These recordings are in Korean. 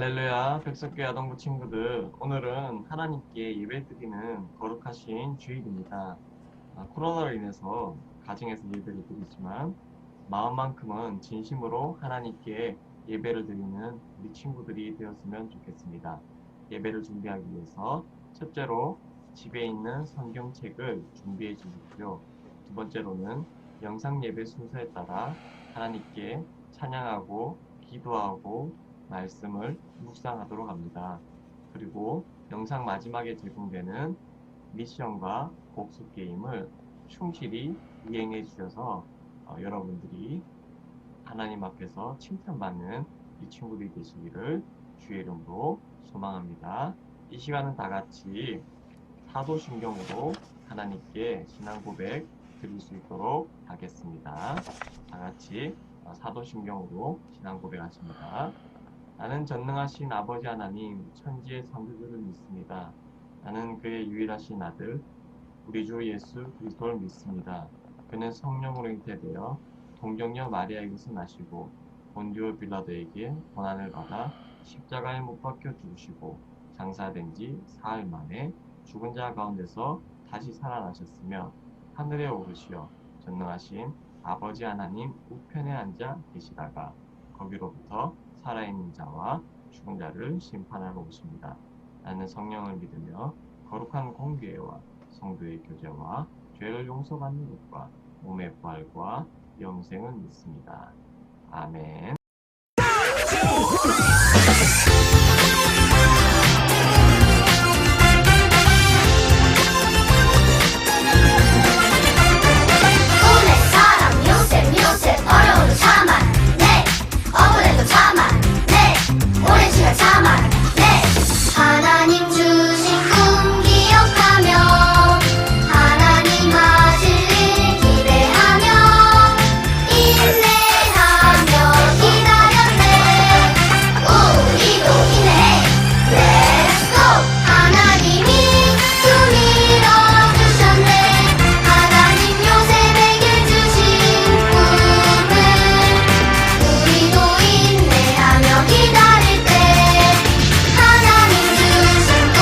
할렐루야, 백석교회 아동부 친구들. 오늘은 하나님께 예배드리는 거룩하신 주일입니다. 코로나로 인해서 가정에서 예배를 드리지만 마음만큼은 진심으로 하나님께 예배를 드리는 우리 친구들이 되었으면 좋겠습니다. 예배를 준비하기 위해서 첫째로 집에 있는 성경책을 준비해 주십시오. 두 번째로는 영상 예배 순서에 따라 하나님께 찬양하고 기도하고 말씀을 묵상하도록 합니다. 그리고 영상 마지막에 제공되는 미션과 복수 게임을 충실히 이행해 주셔서 여러분들이 하나님 앞에서 칭찬받는 이 친구들이 되시기를 주의 이름으로 소망합니다. 이 시간은 다 같이 사도신경으로 하나님께 신앙 고백 드릴 수 있도록 하겠습니다. 다 같이 사도신경으로 신앙 고백하십니다. 나는 전능하신 아버지 하나님, 천지의 창조주를 믿습니다. 나는 그의 유일하신 아들, 우리 주 예수 그리스도를 믿습니다. 그는 성령으로 잉태되어 동정녀 마리아에게서 나시고 본디오 빌라도에게 고난을 받아 십자가에 못 박혀 죽으시고 장사된 지 사흘 만에 죽은 자 가운데서 다시 살아나셨으며 하늘에 오르시어 전능하신 아버지 하나님 우편에 앉아 계시다가 거기로부터 살아있는 자와 죽은 자를 심판하러 오십니다. 나는 성령을 믿으며 거룩한 공교회와 성도의 교제와 죄를 용서받는 것과 몸의 부활과 영생을 믿습니다. 아멘. 꿈의 사람 요셉 어려움도 참아내 억울해도 참아내 오랜 시간 참아내 하나님 주신 꿈 기억하며 하나님 하실 일 기대하며 인내하며 기다렸네 우리도 인내해 Let's go 하나님이 꿈 이뤄주셨네 하나님 요셉에게 주신 꿈을 우리도 인내하며 기다릴 때 하나님 주신 꿈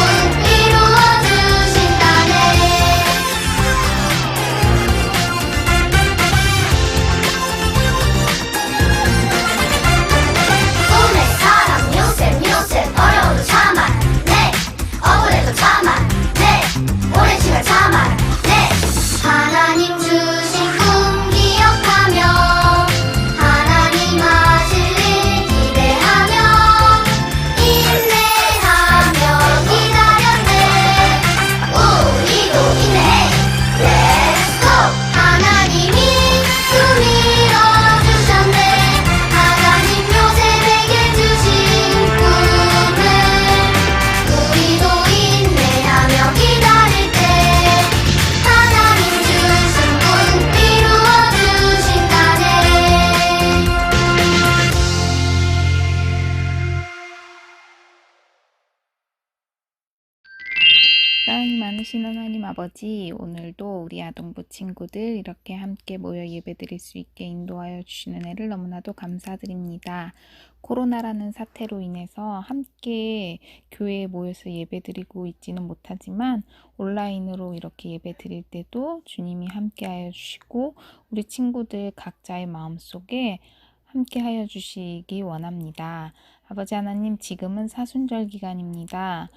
이루어주신다네 꿈의 사람 요셉 어려움도 참아내 억울해도 참아내 오랜 시간 참아내 하나님 주신 꿈 기억하며 하나님 하실 일 기대하며 인내하며 기다렸네 우리도 인내해 Let's go 하나님이 꿈 이뤄주셨네 하나님 요셉에게 주신 꿈을 우리도 인내하며 기다릴 때 하나님 주신 꿈 이루어주신다네 사랑이 많으신 하나님 아버지, 오늘도 우리 아동부 친구들 이렇게 함께 모여 예배드릴 수 있게 인도하여 주시는 애를 너무나도 감사드립니다. 코로나라는 사태로 인해서 함께 교회에 모여서 예배드리고 있지는 못하지만 온라인으로 이렇게 예배드릴 때도 주님이 함께하여 주시고 우리 친구들 각자의 마음속에 함께하여 주시기 원합니다. 아버지 하나님, 지금은 사순절 기간입니다.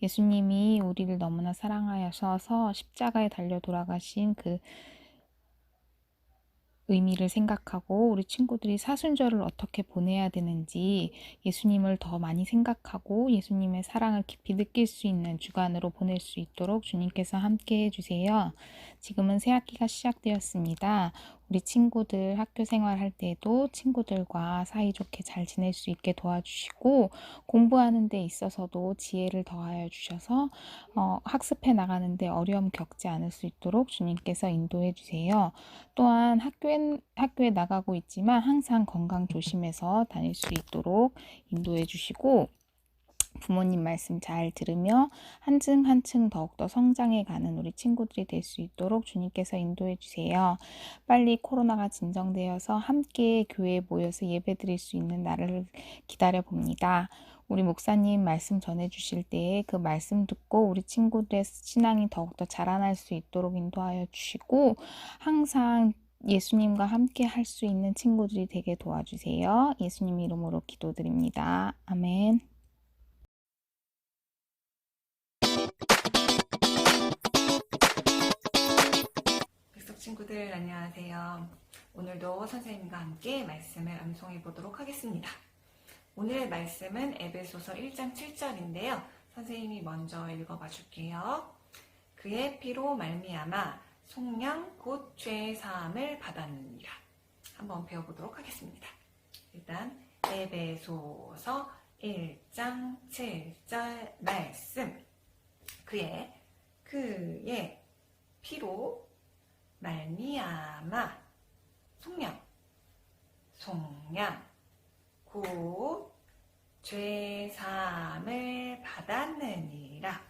예수님이 우리를 너무나 사랑하셔서 십자가에 달려 돌아가신 그 의미를 생각하고 우리 친구들이 사순절을 어떻게 보내야 되는지 예수님을 더 많이 생각하고 예수님의 사랑을 깊이 느낄 수 있는 주간으로 보낼 수 있도록 주님께서 함께 해주세요. 지금은 새 학기가 시작되었습니다. 우리 친구들 학교 생활할 때도 친구들과 사이좋게 잘 지낼 수 있게 도와주시고 공부하는 데 있어서도 지혜를 더하여 주셔서 학습해 나가는데 어려움 겪지 않을 수 있도록 주님께서 인도해 주세요. 또한 학교에 나가고 있지만 항상 건강 조심해서 다닐 수 있도록 인도해 주시고 부모님 말씀 잘 들으며 한층 한층 더욱더 성장해 가는 우리 친구들이 될 수 있도록 주님께서 인도해 주세요. 빨리 코로나가 진정되어서 함께 교회에 모여서 예배 드릴 수 있는 날을 기다려 봅니다. 우리 목사님 말씀 전해주실 때에 그 말씀 듣고 우리 친구들의 신앙이 더욱더 자라날 수 있도록 인도하여 주시고 항상 예수님과 함께 할 수 있는 친구들이 되게 도와주세요. 예수님 이름으로 기도드립니다. 아멘. 백석 친구들 안녕하세요. 오늘도 선생님과 함께 말씀을 암송해 보도록 하겠습니다. 오늘의 말씀은 에베소서 1장 7절인데요. 선생님이 먼저 읽어봐 줄게요. 그의 피로 말미암아 속량 곧 죄의 사함을 받았느니라. 한번 배워보도록 하겠습니다. 일단 에베소서 1장 7절 말씀. 그의 피로 말미암아 속량 곧 죄 사함을 받았느니라.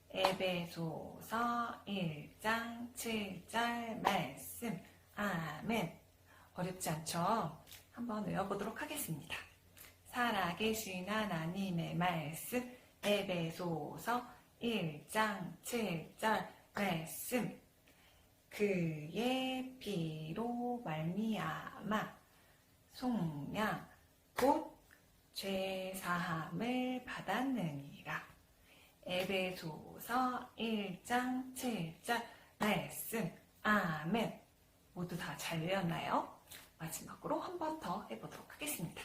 에베소서 1장 7절 말씀. 아멘. 어렵지 않죠? 한번 외워보도록 하겠습니다. 살아계신 하나님의 말씀. 에베소서 1장 7절 말씀. 그의 피로 말미암아 속량 곧 죄 사함을 받았느니라. 에베소서 1장 7절 말씀. 아멘. 모두 다 잘 외웠나요? 마지막으로 한 번 더 해보도록 하겠습니다.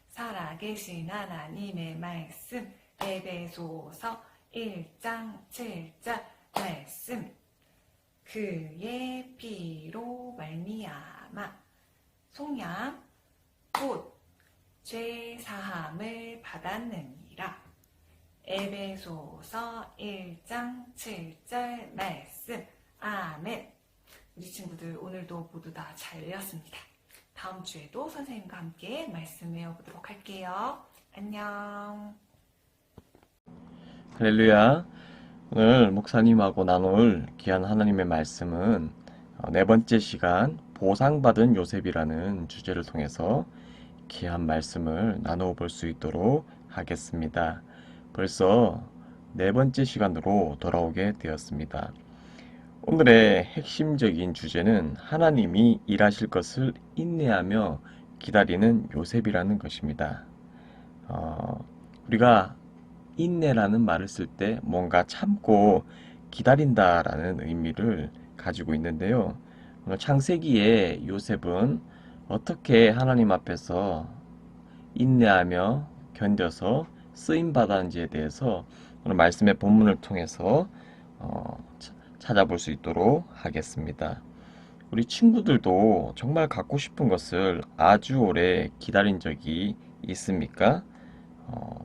살아계신 하나님의 말씀. 에베소서 1장 7절 말씀. 그의 피로 말미암아 속량 곧 죄 사함을 받았느니라. 에베소서 1장 7절 말씀. 아멘. 우리 친구들 오늘도 모두 다 잘 외웠습니다. 다음 주에도 선생님과 함께 말씀 외워보도록 할게요. 안녕. 할렐루야. 오늘 목사님하고 나눌 귀한 하나님의 말씀은 네 번째 시간 보상받은 요셉이라는 주제를 통해서 귀한 말씀을 나누어 볼 수 있도록 하겠습니다. 벌써 네 번째 시간으로 돌아오게 되었습니다. 오늘의 핵심적인 주제는 하나님이 일하실 것을 인내하며 기다리는 요셉이라는 것입니다. 우리가 인내라는 말을 쓸 때 뭔가 참고 기다린다라는 의미를 가지고 있는데요. 오늘 창세기에 요셉은 어떻게 하나님 앞에서 인내하며 견뎌서 쓰임받았는지에 대해서 오늘 말씀의 본문을 통해서 찾아볼 수 있도록 하겠습니다. 우리 친구들도 정말 갖고 싶은 것을 아주 오래 기다린 적이 있습니까?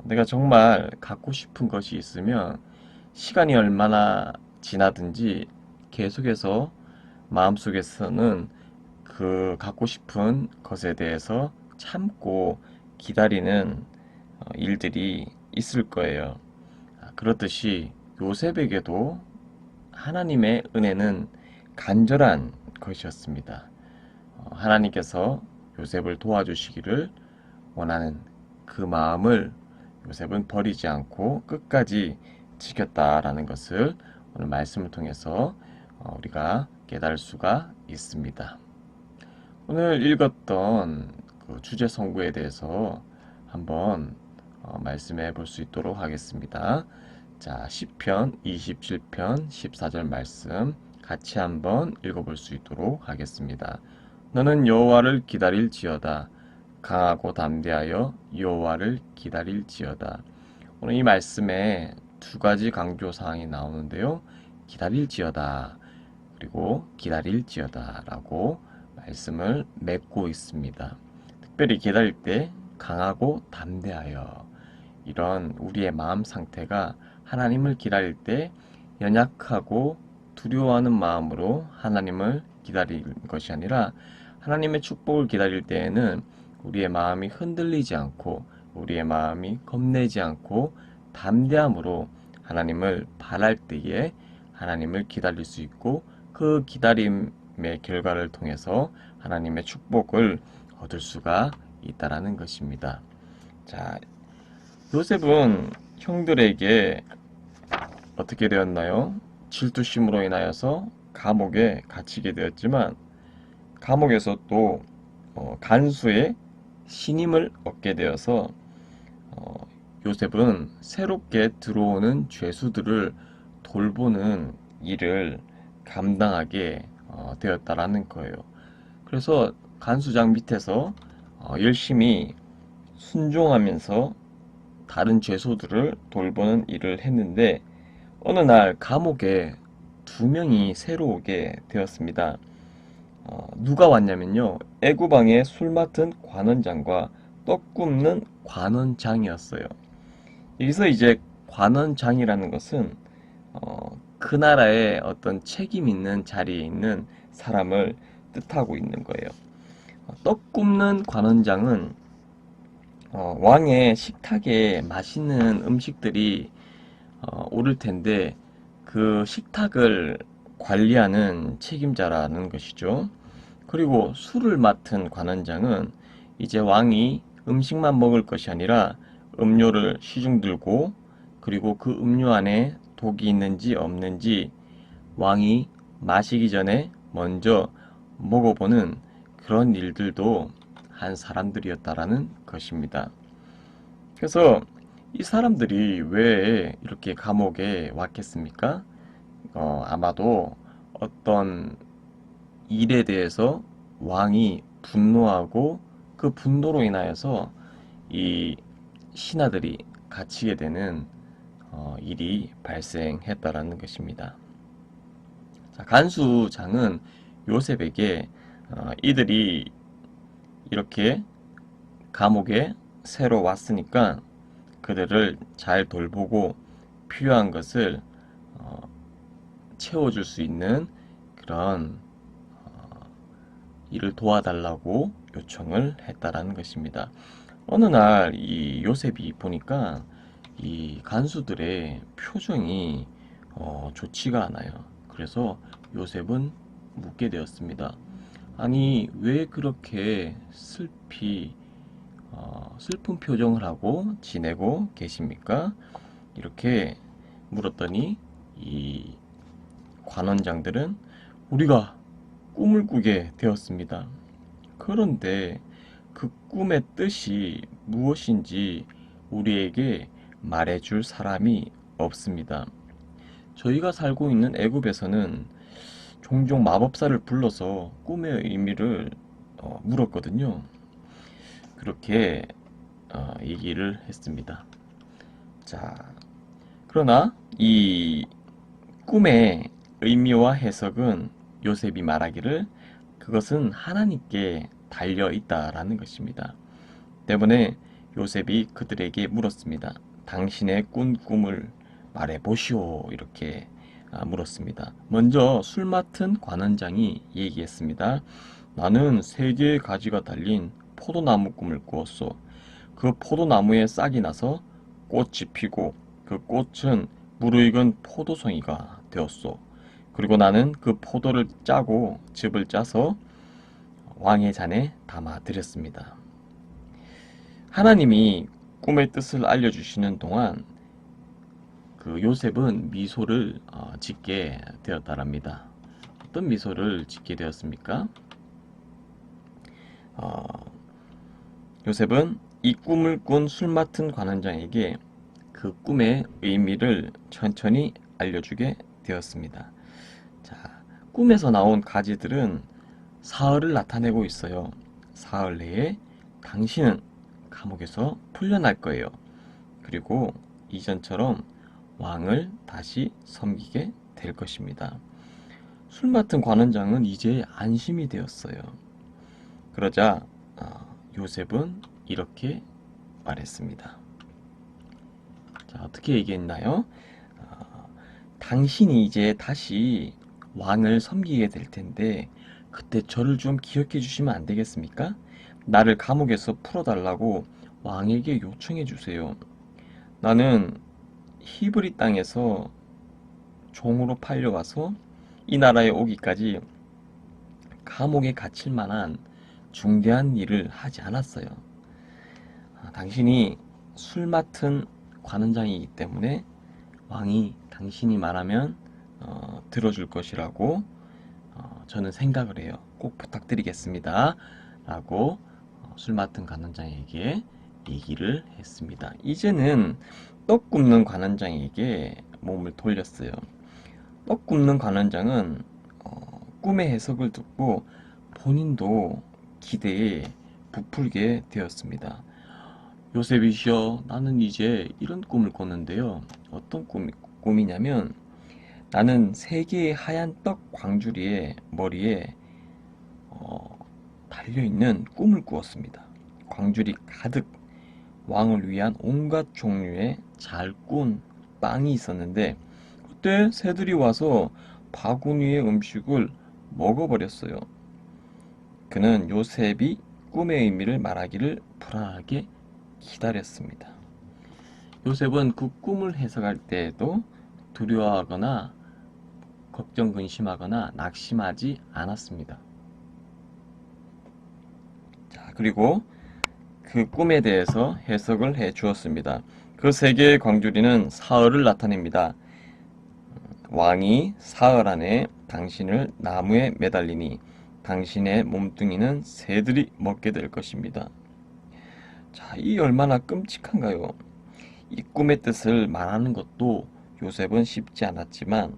내가 정말 갖고 싶은 것이 있으면 시간이 얼마나 지나든지 계속해서 마음속에서는 그 갖고 싶은 것에 대해서 참고 기다리는 일들이 있을 거예요. 그렇듯이 요셉에게도 하나님의 은혜는 간절한 것이었습니다. 하나님께서 요셉을 도와주시기를 원하는 그 마음을 요셉은 버리지 않고 끝까지 지켰다라는 것을 오늘 말씀을 통해서 우리가 깨달을 수가 있습니다. 오늘 읽었던 그 주제 성구에 대해서 한번 말씀해 볼 수 있도록 하겠습니다. 자, 시편 27편 14절 말씀 같이 한번 읽어볼 수 있도록 하겠습니다. 너는 여호와를 기다릴지어다. 강하고 담대하여 여호와를 기다릴지어다. 오늘 이 말씀에 두 가지 강조 사항이 나오는데요. 기다릴지어다 그리고 기다릴지어다 라고 말씀을 맺고 있습니다. 특별히 기다릴 때 강하고 담대하여, 이런 우리의 마음 상태가 하나님을 기다릴 때 연약하고 두려워하는 마음으로 하나님을 기다리는 것이 아니라 하나님의 축복을 기다릴 때에는 우리의 마음이 흔들리지 않고 우리의 마음이 겁내지 않고 담대함으로 하나님을 바랄 때에 하나님을 기다릴 수 있고 그 기다림의 결과를 통해서 하나님의 축복을 얻을 수가 있다라는 것입니다. 자, 요셉은 형들에게 어떻게 되었나요? 질투심으로 인하여서 감옥에 갇히게 되었지만 감옥에서 또 간수의 신임을 얻게 되어서 요셉은 새롭게 들어오는 죄수들을 돌보는 일을 감당하게 되었다라는 거예요. 그래서 간수장 밑에서 열심히 순종하면서 다른 죄수들을 돌보는 일을 했는데 어느 날 감옥에 두 명이 새로 오게 되었습니다. 누가 왔냐면요. 애구방의 술 맡은 관원장과 떡 굽는 관원장이었어요. 여기서 이제 관원장이라는 것은 그 나라의 어떤 책임 있는 자리에 있는 사람을 뜻하고 있는 거예요. 떡 굽는 관원장은 왕의 식탁에 맛있는 음식들이 오를 텐데 그 식탁을 관리하는 책임자라는 것이죠. 그리고 술을 맡은 관원장은 이제 왕이 음식만 먹을 것이 아니라 음료를 시중 들고 그리고 그 음료 안에 독이 있는지 없는지 왕이 마시기 전에 먼저 먹어보는 그런 일들도 한 사람들이었다라는 것입니다. 그래서 이 사람들이 왜 이렇게 감옥에 왔겠습니까? 아마도 어떤 일에 대해서 왕이 분노하고 그 분노로 인하여서 이 신하들이 갇히게 되는 일이 발생했다라는 것입니다. 자, 간수장은 요셉에게 이들이 이렇게 감옥에 새로 왔으니까 그들을 잘 돌보고 필요한 것을 채워줄 수 있는 그런 일을 도와달라고 요청을 했다라는 것입니다. 어느 날 이 요셉이 보니까 이 간수들의 표정이 좋지가 않아요. 그래서 요셉은 묻게 되었습니다. 아니, 왜 그렇게 슬픈 표정을 하고 지내고 계십니까? 이렇게 물었더니 이 관원장들은 우리가 꿈을 꾸게 되었습니다. 그런데 그 꿈의 뜻이 무엇인지 우리에게 말해줄 사람이 없습니다. 저희가 살고 있는 애굽에서는 종종 마법사를 불러서 꿈의 의미를 물었거든요. 그렇게 얘기를 했습니다. 자, 그러나 이 꿈의 의미와 해석은 요셉이 말하기를 그것은 하나님께 달려 있다라는 것입니다. 때문에 요셉이 그들에게 물었습니다. 당신의 꾼 꿈을 말해 보시오. 이렇게 물었습니다. 먼저 술 맡은 관원장이 얘기했습니다. 나는 3개의 가지가 달린 포도나무 꿈을 꾸었소. 그 포도나무에 싹이 나서 꽃이 피고 그 꽃은 무르익은 포도송이가 되었소. 그리고 나는 그 포도를 짜고 즙을 짜서 왕의 잔에 담아 드렸습니다. 하나님이 꿈의 뜻을 알려주시는 동안 그 요셉은 미소를 짓게 되었다랍니다. 어떤 미소를 짓게 되었습니까? 요셉은 이 꿈을 꾼 술 맡은 관원장에게 그 꿈의 의미를 천천히 알려주게 되었습니다. 자, 꿈에서 나온 가지들은 사흘을 나타내고 있어요. 사흘 내에 당신은 감옥에서 풀려날 거예요. 그리고 이전처럼 왕을 다시 섬기게 될 것입니다. 술 맡은 관원장은 이제 안심이 되었어요. 그러자 요셉은 이렇게 말했습니다. 자, 어떻게 얘기했나요? 당신이 이제 다시 왕을 섬기게 될 텐데 그때 저를 좀 기억해 주시면 안 되겠습니까? 나를 감옥에서 풀어달라고 왕에게 요청해 주세요. 나는 히브리 땅에서 종으로 팔려와서 이 나라에 오기까지 감옥에 갇힐 만한 중대한 일을 하지 않았어요. 당신이 술 맡은 관원장이기 때문에 왕이 당신이 말하면 들어줄 것이라고 저는 생각을 해요. 꼭 부탁드리겠습니다. 라고 술 맡은 관원장에게 얘기를 했습니다. 이제는 떡 굽는 관원장에게 몸을 돌렸어요. 떡 굽는 관원장은 꿈의 해석을 듣고 본인도 기대에 부풀게 되었습니다. 요셉이시여, 나는 이제 이런 꿈을 꿨는데요. 어떤 꿈이냐면 나는 세 개의 하얀 떡 광주리의 머리에 달려있는 꿈을 꾸었습니다. 광주리 가득 왕을 위한 온갖 종류의 잘 구운 빵이 있었는데 그때 새들이 와서 바구니의 음식을 먹어버렸어요. 그는 요셉이 꿈의 의미를 말하기를 불안하게 기다렸습니다. 요셉은 그 꿈을 해석할 때에도 두려워하거나 걱정 근심하거나 낙심하지 않았습니다. 자, 그리고 그 꿈에 대해서 해석을 해 주었습니다. 그 세 개의 광주리는 사흘을 나타냅니다. 왕이 사흘 안에 당신을 나무에 매달리니 당신의 몸뚱이는 새들이 먹게 될 것입니다. 자, 이 얼마나 끔찍한가요? 이 꿈의 뜻을 말하는 것도 요셉은 쉽지 않았지만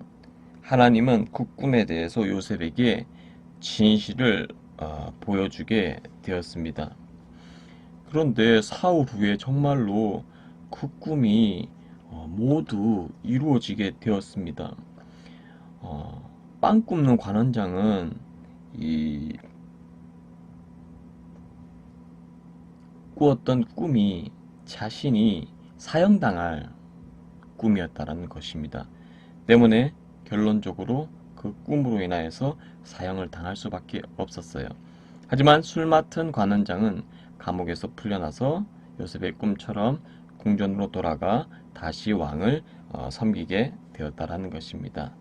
하나님은 그 꿈에 대해서 요셉에게 진실을 보여주게 되었습니다. 그런데 사후 후에 정말로 그 꿈이 모두 이루어지게 되었습니다. 빵 굽는 관원장은 이 꾸었던 꿈이 자신이 사형당할 꿈이었다라는 것입니다. 때문에 결론적으로 그 꿈으로 인하여서 사형을 당할 수밖에 없었어요. 하지만 술 맡은 관원장은 감옥에서 풀려나서 요셉의 꿈처럼 궁전으로 돌아가 다시 왕을 섬기게 되었다라는 것입니다.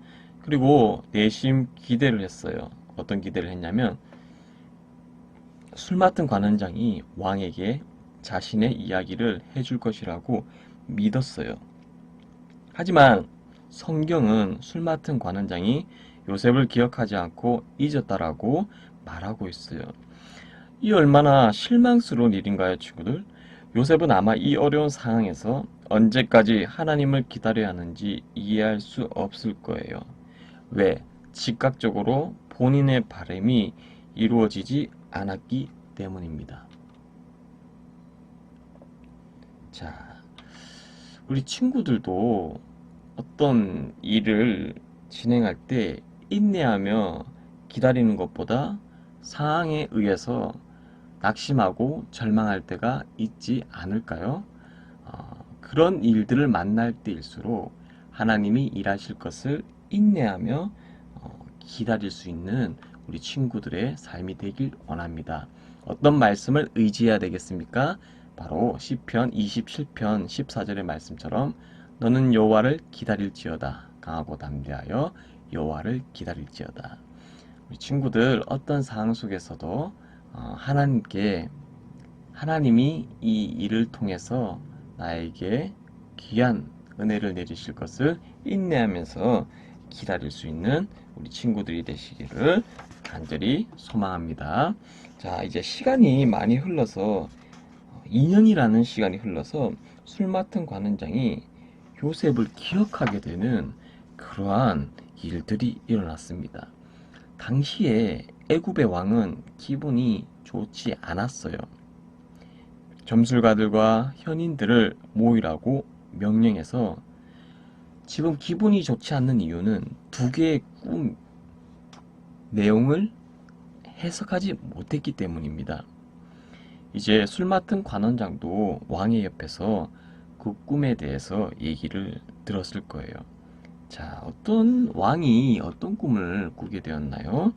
그리고 내심 기대를 했어요. 어떤 기대를 했냐면 술 맡은 관원장이 왕에게 자신의 이야기를 해줄 것이라고 믿었어요. 하지만 성경은 술 맡은 관원장이 요셉을 기억하지 않고 잊었다라고 말하고 있어요. 이 얼마나 실망스러운 일인가요, 친구들? 요셉은 아마 이 어려운 상황에서 언제까지 하나님을 기다려야 하는지 이해할 수 없을 거예요. 왜? 즉각적으로 본인의 바람이 이루어지지 않았기 때문입니다. 자, 우리 친구들도 어떤 일을 진행할 때 인내하며 기다리는 것보다 상황에 의해서 낙심하고 절망할 때가 있지 않을까요? 그런 일들을 만날 때일수록 하나님이 일하실 것을 인내하며 기다릴 수 있는 우리 친구들의 삶이 되길 원합니다. 어떤 말씀을 의지해야 되겠습니까? 바로 시편 27편 14절의 말씀처럼 너는 여호와를 기다릴지어다. 강하고 담대하여 여호와를 기다릴지어다. 우리 친구들 어떤 상황 속에서도 하나님이 이 일을 통해서 나에게 귀한 은혜를 내리실 것을 인내하면서 기다릴 수 있는 우리 친구들이 되시기를 간절히 소망합니다. 자, 이제 시간이 많이 흘러서 2년이라는 시간이 흘러서 술 맡은 관원장이 요셉을 기억하게 되는 그러한 일들이 일어났습니다. 당시에 애굽의 왕은 기분이 좋지 않았어요. 점술가들과 현인들을 모이라고 명령해서 지금 기분이 좋지 않는 이유는 두 개의 꿈 내용을 해석하지 못했기 때문입니다. 이제 술 맡은 관원장도 왕의 옆에서 그 꿈에 대해서 얘기를 들었을 거예요. 자, 어떤 왕이 어떤 꿈을 꾸게 되었나요?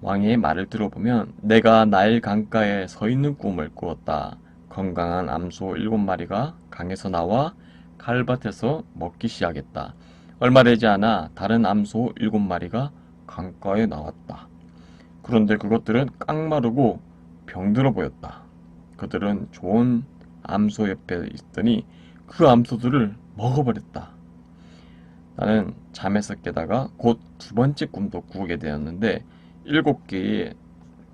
왕의 말을 들어보면 내가 나일 강가에 서 있는 꿈을 꾸었다. 건강한 암소 7마리가 강에서 나와 갈밭에서 먹기 시작했다. 얼마 되지 않아 다른 암소 7마리가 강가에 나왔다. 그런데 그것들은 깡마르고 병들어 보였다. 그들은 좋은 암소 옆에 있더니 그 암소들을 먹어버렸다. 나는 잠에서 깨다가 곧 두 번째 꿈도 꾸게 되었는데 7개의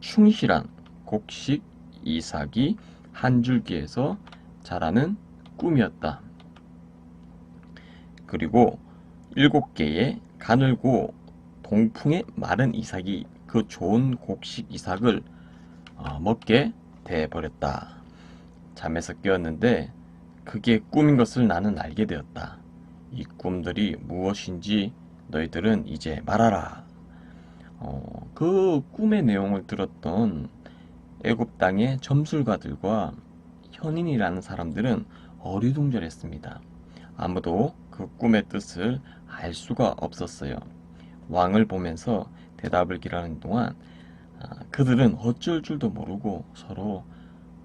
충실한 곡식 이삭이 한 줄기에서 자라는 꿈이었다. 그리고 7개의 가늘고 동풍에 마른 이삭이 그 좋은 곡식 이삭을 먹게 돼버렸다. 잠에서 깨었는데 그게 꿈인 것을 나는 알게 되었다. 이 꿈들이 무엇인지 너희들은 이제 말하라. 그 꿈의 내용을 들었던 애굽 땅의 점술가들과 현인이라는 사람들은 어리둥절했습니다. 아무도 그 꿈의 뜻을 알 수가 없었어요. 왕을 보면서 대답을 기다리는 동안 그들은 어쩔 줄도 모르고 서로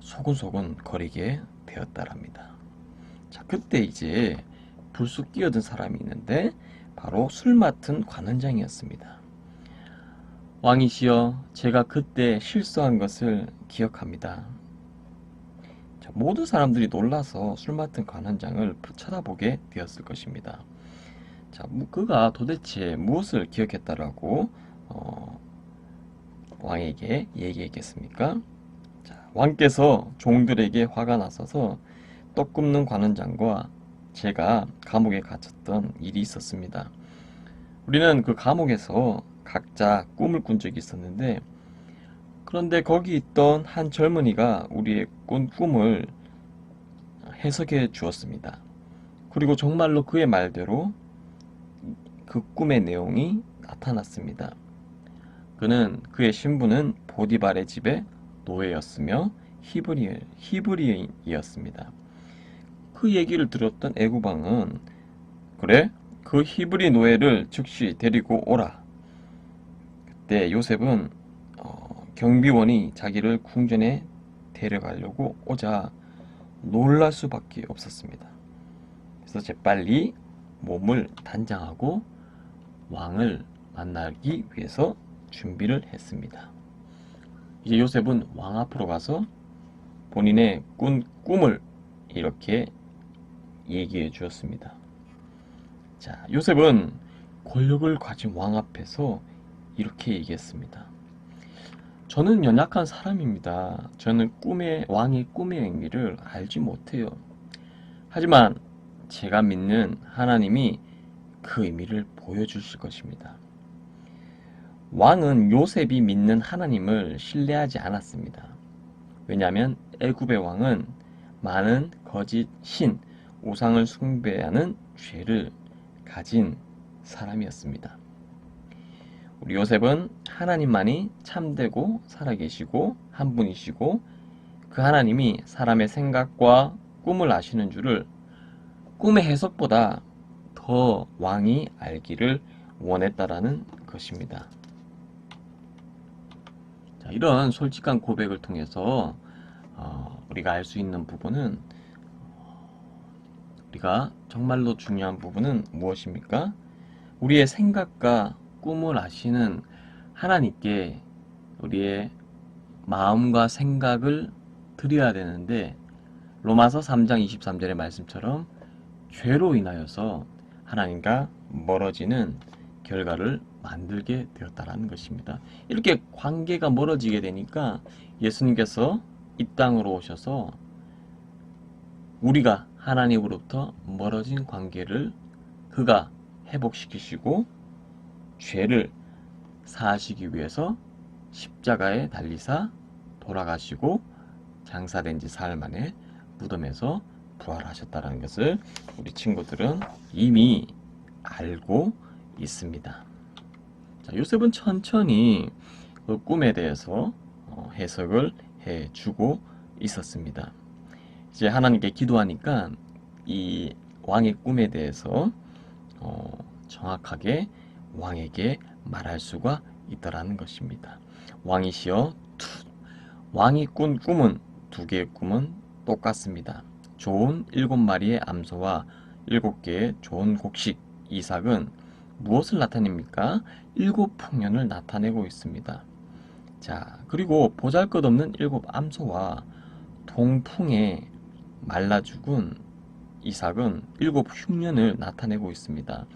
소곤소곤 거리게 되었다랍니다. 자, 그때 이제 불쑥 끼어든 사람이 있는데 바로 술 맡은 관원장이었습니다. 왕이시여, 제가 그때 실수한 것을 기억합니다. 자, 모든 사람들이 놀라서 술 맡은 관원장을 쳐다보게 되었을 것입니다. 자, 그가 도대체 무엇을 기억했다라고 왕에게 얘기했겠습니까? 자, 왕께서 종들에게 화가 나서서 떡 굽는 관원장과 제가 감옥에 갇혔던 일이 있었습니다. 우리는 그 감옥에서 각자 꿈을 꾼 적이 있었는데, 그런데 거기 있던 한 젊은이가 우리의 꾼 꿈을 해석해 주었습니다. 그리고 정말로 그의 말대로 그 꿈의 내용이 나타났습니다. 그의 신분은 보디발의 집의 노예였으며 히브리인이었습니다. 그 얘기를 들었던 애굽 왕은 그래? 그 히브리 노예를 즉시 데리고 오라. 그때 요셉은 경비원이 자기를 궁전에 데려가려고 오자 놀랄 수밖에 없었습니다. 그래서 재빨리 몸을 단장하고 왕을 만나기 위해서 준비를 했습니다. 이제 요셉은 왕 앞으로 가서 본인의 꾼 꿈을 이렇게 얘기해 주었습니다. 자, 요셉은 권력을 가진 왕 앞에서 이렇게 얘기했습니다. 저는 연약한 사람입니다. 저는 왕의 꿈의 의미를 알지 못해요. 하지만 제가 믿는 하나님이 그 의미를 보여주실 것입니다. 왕은 요셉이 믿는 하나님을 신뢰하지 않았습니다. 왜냐하면 애굽의 왕은 많은 거짓 신, 우상을 숭배하는 죄를 가진 사람이었습니다. 우리 요셉은 하나님만이 참되고 살아계시고 한 분이시고 그 하나님이 사람의 생각과 꿈을 아시는 줄을 꿈의 해석보다 더 왕이 알기를 원했다라는 것입니다. 자, 이런 솔직한 고백을 통해서 우리가 알 수 있는 부분은, 우리가 정말로 중요한 부분은 무엇입니까? 우리의 생각과 꿈을 아시는 하나님께 우리의 마음과 생각을 드려야 되는데, 로마서 3장 23절의 말씀처럼 죄로 인하여서 하나님과 멀어지는 결과를 만들게 되었다는 것입니다. 이렇게 관계가 멀어지게 되니까 예수님께서 이 땅으로 오셔서 우리가 하나님으로부터 멀어진 관계를 그가 회복시키시고 죄를 사하시기 위해서 십자가에 달리사 돌아가시고 장사된 지 사흘 만에 무덤에서 부활하셨다는 것을 우리 친구들은 이미 알고 있습니다. 자, 요셉은 천천히 그 꿈에 대해서 해석을 해주고 있었습니다. 이제 하나님께 기도하니까 이 왕의 꿈에 대해서 정확하게 왕에게 말할 수가 있더라는 것입니다. 왕이시여, 왕이 꾼 꿈은 두 개의 꿈은 똑같습니다. 좋은 7마리의 암소와 7개의 좋은 곡식 이삭은 무엇을 나타냅니까? 7풍년을 나타내고 있습니다. 자, 그리고 보잘것없는 7 암소와 동풍에 말라 죽은 이삭은 7 흉년을 나타내고 있습니다.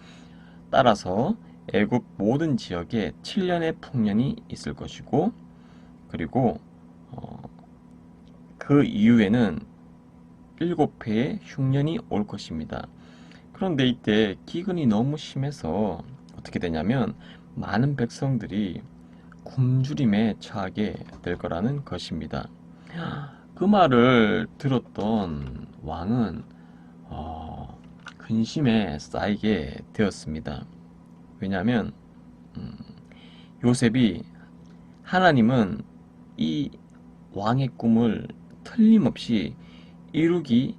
따라서 애굽 모든 지역에 7년의 풍년이 있을 것이고, 그리고 그 이후에는 7회의 흉년이 올 것입니다. 그런데 이때 기근이 너무 심해서 어떻게 되냐면 많은 백성들이 굶주림에 처하게 될 거라는 것입니다. 그 말을 들었던 왕은 근심에 쌓이게 되었습니다. 왜냐하면 요셉이 하나님은 이 왕의 꿈을 틀림없이 이루기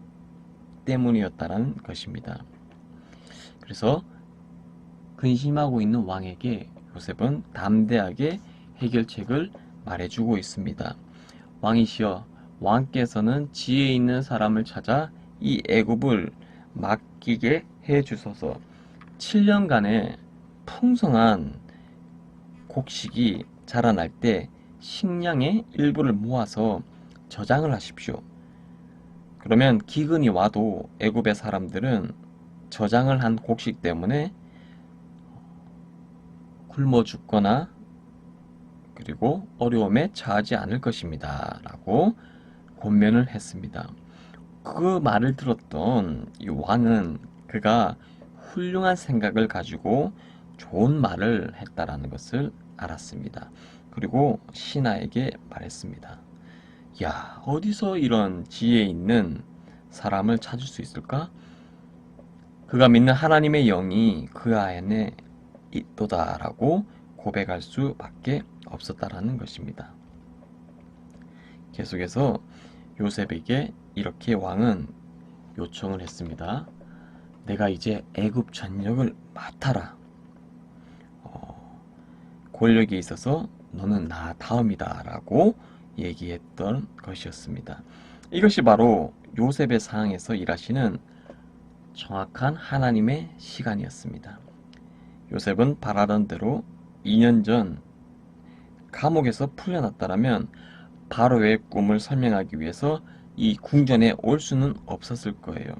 때문이었다는 것입니다. 그래서 근심하고 있는 왕에게 요셉은 담대하게 해결책을 말해주고 있습니다. 왕이시여, 왕께서는 지혜 있는 사람을 찾아 이 애굽을 맡기게 해 주소서. 7년간의 풍성한 곡식이 자라날 때 식량의 일부를 모아서 저장을 하십시오. 그러면 기근이 와도 애굽의 사람들은 저장을 한 곡식 때문에 굶어 죽거나 그리고 어려움에 처하지 않을 것입니다. 라고 권면을 했습니다. 그 말을 들었던 이 왕은 그가 훌륭한 생각을 가지고 좋은 말을 했다라는 것을 알았습니다. 그리고 신하에게 말했습니다. 야, 어디서 이런 지혜 있는 사람을 찾을 수 있을까? 그가 믿는 하나님의 영이 그 안에 있도다라고 고백할 수밖에 없었다라는 것입니다. 계속해서 요셉에게 이렇게 왕은 요청을 했습니다. 내가 이제 애굽 전역을 맡아라. 권력이 있어서 너는 나 다음이다 라고 얘기했던 것이었습니다. 이것이 바로 요셉의 상황에서 일하시는 정확한 하나님의 시간이었습니다. 요셉은 바라던 대로 2년 전 감옥에서 풀려났다라면 바로의 꿈을 설명하기 위해서 이 궁전에 올 수는 없었을 거예요.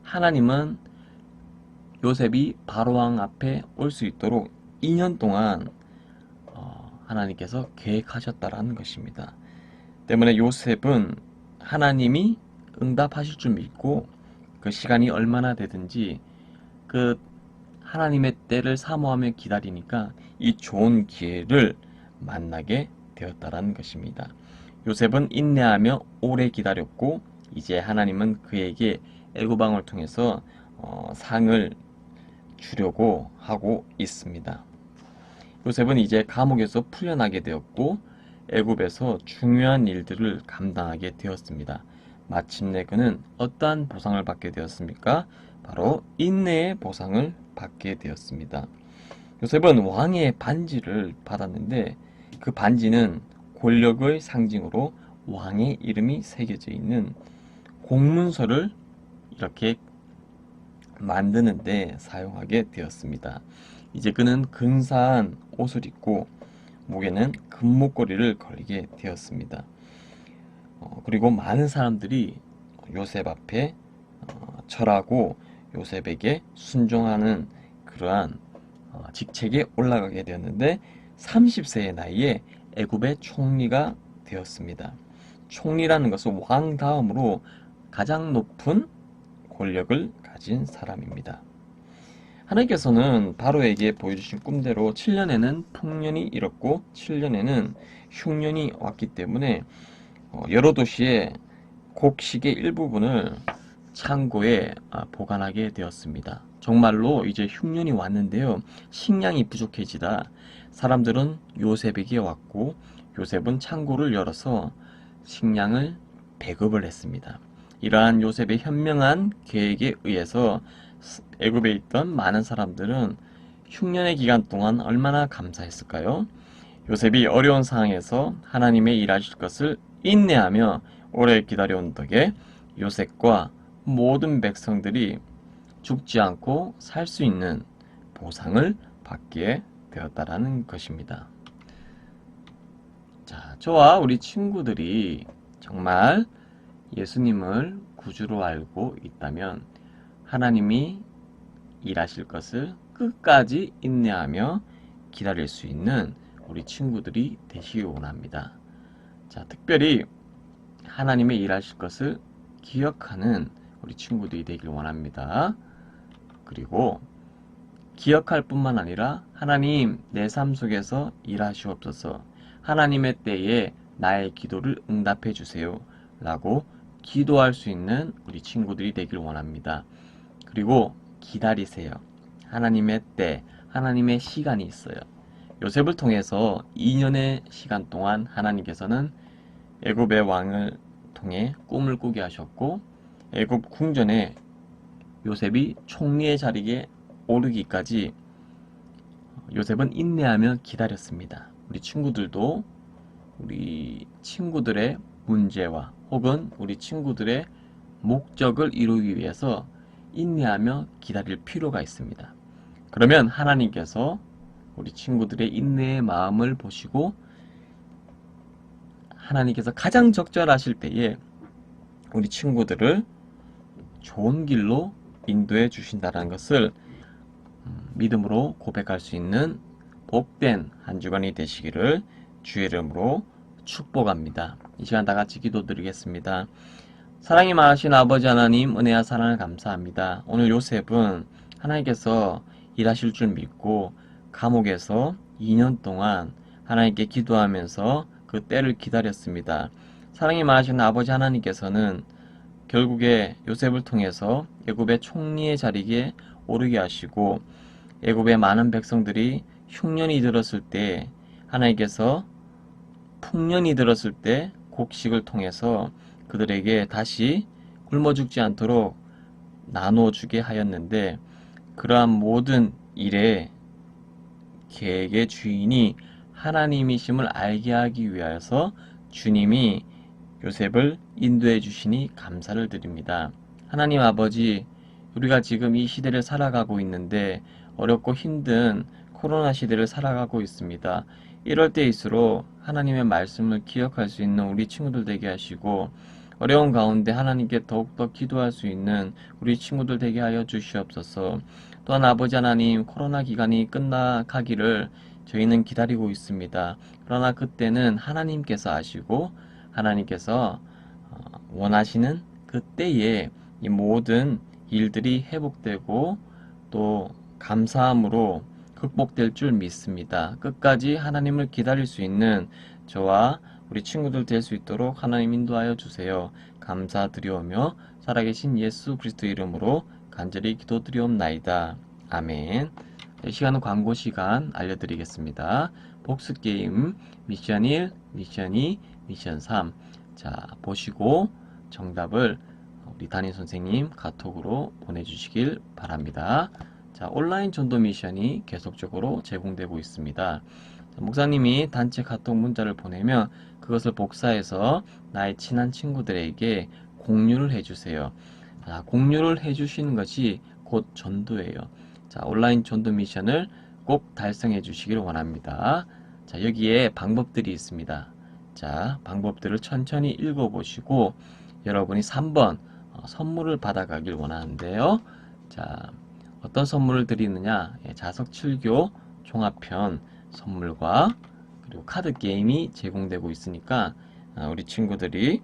하나님은 요셉이 바로왕 앞에 올 수 있도록 2년 동안 하나님께서 계획하셨다라는 것입니다. 때문에 요셉은 하나님이 응답하실 줄 믿고 그 시간이 얼마나 되든지 그 하나님의 때를 사모하며 기다리니까 이 좋은 기회를 만나게 되었다라는 것입니다. 요셉은 인내하며 오래 기다렸고 이제 하나님은 그에게 애굽왕을 통해서 상을 주려고 하고 있습니다. 요셉은 이제 감옥에서 풀려나게 되었고 애굽에서 중요한 일들을 감당하게 되었습니다. 마침내 그는 어떠한 보상을 받게 되었습니까? 바로 인내의 보상을 받게 되었습니다. 요셉은 왕의 반지를 받았는데 그 반지는 권력의 상징으로 왕의 이름이 새겨져 있는 공문서를 이렇게 만드는데 사용하게 되었습니다. 이제 그는 근사한 옷을 입고 목에는 금목걸이를 걸게 되었습니다. 그리고 많은 사람들이 요셉 앞에 절하고 요셉에게 순종하는 그러한 직책에 올라가게 되었는데 30세의 나이에 애굽의 총리가 되었습니다. 총리라는 것은 왕 다음으로 가장 높은 권력을 가진 사람입니다. 하나님께서는 바로에게 보여주신 꿈대로 7년에는 풍년이 일었고 7년에는 흉년이 왔기 때문에 여러 도시의 곡식의 일부분을 창고에 보관하게 되었습니다. 정말로 이제 흉년이 왔는데요. 식량이 부족해지다 사람들은 요셉에게 왔고 요셉은 창고를 열어서 식량을 배급을 했습니다. 이러한 요셉의 현명한 계획에 의해서 애굽에 있던 많은 사람들은 흉년의 기간 동안 얼마나 감사했을까요? 요셉이 어려운 상황에서 하나님의 일하실 것을 인내하며 오래 기다려온 덕에 요셉과 모든 백성들이 죽지 않고 살 수 있는 보상을 받게 되었다라는 것입니다. 자, 저와 우리 친구들이 정말 예수님을 구주로 알고 있다면 하나님이 일하실 것을 끝까지 인내하며 기다릴 수 있는 우리 친구들이 되시기 원합니다. 자, 특별히 하나님의 일하실 것을 기억하는 우리 친구들이 되길 원합니다. 그리고 기억할 뿐만 아니라 하나님 내 삶 속에서 일하시옵소서, 하나님의 때에 나의 기도를 응답해 주세요 라고 기도할 수 있는 우리 친구들이 되길 원합니다. 그리고 기다리세요. 하나님의 때, 하나님의 시간이 있어요. 요셉을 통해서 2년의 시간 동안 하나님께서는 애굽의 왕을 통해 꿈을 꾸게 하셨고, 애굽 궁전에 요셉이 총리의 자리에 오르기까지 요셉은 인내하며 기다렸습니다. 우리 친구들도 우리 친구들의 문제와 혹은 우리 친구들의 목적을 이루기 위해서 인내하며 기다릴 필요가 있습니다. 그러면 하나님께서 우리 친구들의 인내의 마음을 보시고 하나님께서 가장 적절하실 때에 우리 친구들을 좋은 길로 인도해 주신다는 것을 믿음으로 고백할 수 있는 복된 한 주간이 되시기를 주의 이름으로 축복합니다. 이 시간 다 같이 기도드리겠습니다. 사랑이 많으신 아버지 하나님, 은혜와 사랑을 감사합니다. 오늘 요셉은 하나님께서 일하실 줄 믿고 감옥에서 2년 동안 하나님께 기도하면서 그 때를 기다렸습니다. 사랑이 많으신 아버지 하나님께서는 결국에 요셉을 통해서 애굽의 총리의 자리에 오르게 하시고, 애굽의 많은 백성들이 흉년이 들었을 때 하나님께서 풍년이 들었을 때 곡식을 통해서 그들에게 다시 굶어 죽지 않도록 나누어 주게 하였는데, 그러한 모든 일의 계획의 주인이 하나님이심을 알게 하기 위하여서 주님이 요셉을 인도해 주시니 감사를 드립니다. 하나님 아버지, 우리가 지금 이 시대를 살아가고 있는데 어렵고 힘든 코로나 시대를 살아가고 있습니다. 이럴 때일수록 하나님의 말씀을 기억할 수 있는 우리 친구들 되게 하시고, 어려운 가운데 하나님께 더욱더 기도할 수 있는 우리 친구들 되게 하여 주시옵소서. 또한 아버지 하나님, 코로나 기간이 끝나가기를 저희는 기다리고 있습니다. 그러나 그때는 하나님께서 아시고 하나님께서 원하시는 그때에 이 모든 일들이 회복되고 또 감사함으로 극복될 줄 믿습니다. 끝까지 하나님을 기다릴 수 있는 저와 우리 친구들 될 수 있도록 하나님 인도하여 주세요. 감사드리오며 살아계신 예수 그리스도 이름으로 간절히 기도드리옵나이다. 아멘. 이 시간은 광고 시간 알려드리겠습니다. 복수게임 미션 1, 미션 2, 미션 3. 자, 보시고 정답을 우리 담임 선생님 카톡으로 보내주시길 바랍니다. 자, 온라인 전도 미션이 계속적으로 제공되고 있습니다. 자, 목사님이 단체 카톡 문자를 보내면 그것을 복사해서 나의 친한 친구들에게 공유를 해주세요. 자, 공유를 해주시는 것이 곧 전도예요. 자, 온라인 전도 미션을 꼭 달성해 주시길 원합니다. 자, 여기에 방법들이 있습니다. 자, 방법들을 천천히 읽어보시고 여러분이 3번 선물을 받아가길 원하는데요. 자, 어떤 선물을 드리느냐? 자석 7교 종합편 선물과 그리고 카드 게임이 제공되고 있으니까 우리 친구들이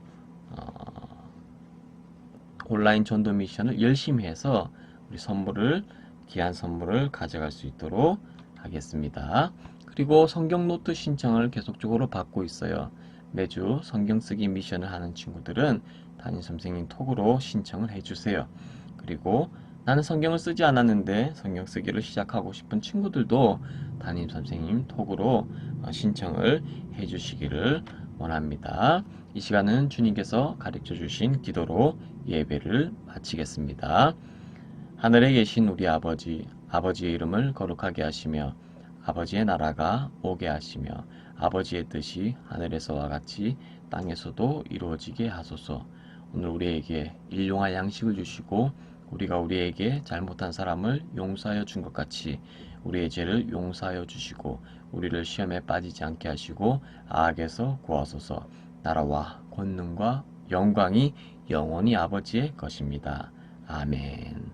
온라인 전도 미션을 열심히 해서 우리 선물을, 귀한 선물을 가져갈 수 있도록 하겠습니다. 그리고 성경 노트 신청을 계속적으로 받고 있어요. 매주 성경 쓰기 미션을 하는 친구들은 담임 선생님 톡으로 신청을 해주세요. 그리고 나는 성경을 쓰지 않았는데 성경 쓰기를 시작하고 싶은 친구들도 담임 선생님 톡으로 신청을 해주시기를 원합니다. 이 시간은 주님께서 가르쳐 주신 기도로 예배를 마치겠습니다. 하늘에 계신 우리 아버지, 아버지의 이름을 거룩하게 하시며 아버지의 나라가 오게 하시며 아버지의 뜻이 하늘에서와 같이 땅에서도 이루어지게 하소서. 오늘 우리에게 일용할 양식을 주시고 우리가 우리에게 잘못한 사람을 용서하여 준 것 같이 우리의 죄를 용서하여 주시고 우리를 시험에 빠지지 않게 하시고 악에서 구하소서. 나라와 권능과 영광이 영원히 아버지의 것입니다. 아멘.